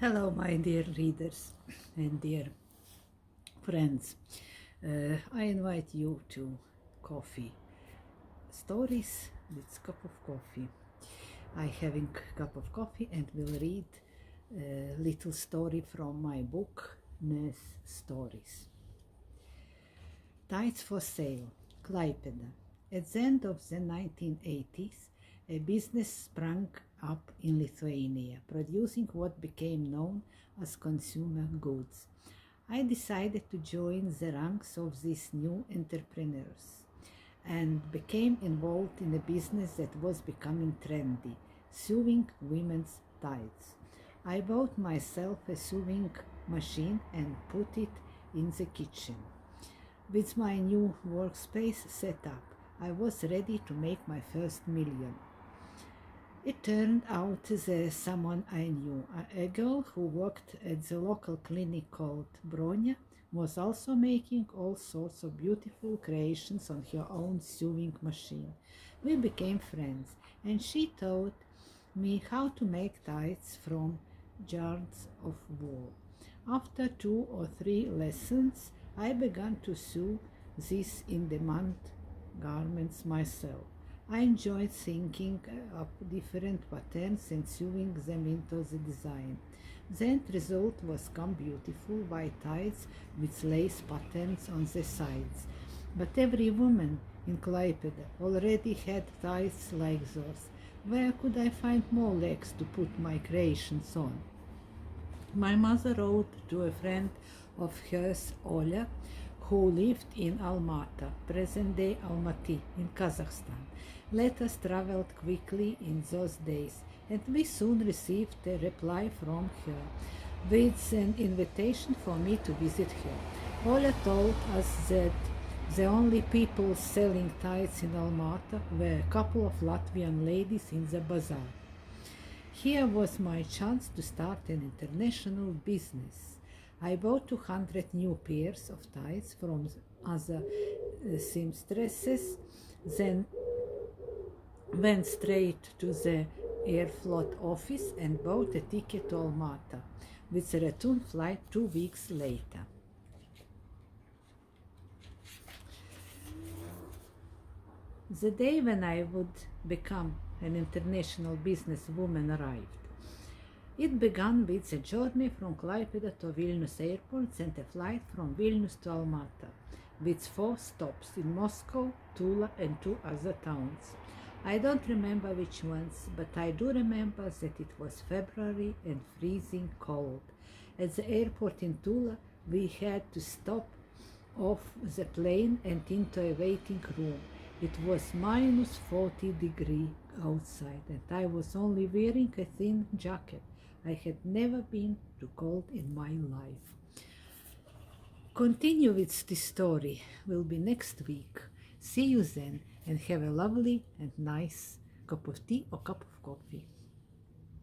Hello, my dear readers and dear friends. I invite you to coffee stories with cup of coffee. I having cup of coffee and will read a little story from my book, Nes Stories. Tights for sale, Klaipeda. At the end of the 1980s, a business sprang up in Lithuania, producing what became known as consumer goods. I decided to join the ranks of these new entrepreneurs and became involved in a business that was becoming trendy, sewing women's tights. I bought myself a sewing machine and put it in the kitchen. With my new workspace set up, I was ready to make my first million. It turned out that someone I knew, a girl who worked at the local clinic called Bronya, was also making all sorts of beautiful creations on her own sewing machine. We became friends, and she taught me how to make tights from yards of wool. After 2 or 3 lessons, I began to sew these in-demand garments myself. I enjoyed thinking up different patterns and sewing them into the design. The end result was come beautiful white tights with lace patterns on the sides. But every woman in Klaipeda already had tights like those. Where could I find more legs to put my creations on? My mother wrote to a friend of hers, Oля, who lived in Almaty, present-day Almaty, in Kazakhstan. Letters traveled quickly in those days, and we soon received a reply from her with an invitation for me to visit her. Oля told us that the only people selling tights in Almaty were a couple of Latvian ladies in the bazaar. Here was my chance to start an international business. I bought 200 new pairs of tights from other seamstresses, then went straight to the Airflot office and bought a ticket to Almaty, with a return flight 2 weeks later. The day when I would become an international businesswoman arrived. It began with a journey from Klaipeda to Vilnius airport and a flight from Vilnius to Almaty, with 4 stops in Moscow, Tula and 2 other towns. I don't remember which ones, but I do remember that it was February and freezing cold. At the airport in Tula, we had to stop off the plane and into a waiting room. It was minus 40 degrees outside, and I was only wearing a thin jacket. I had never been too cold in my life. Continue with this story will be next week. See you then, and have a lovely and nice cup of tea or cup of coffee.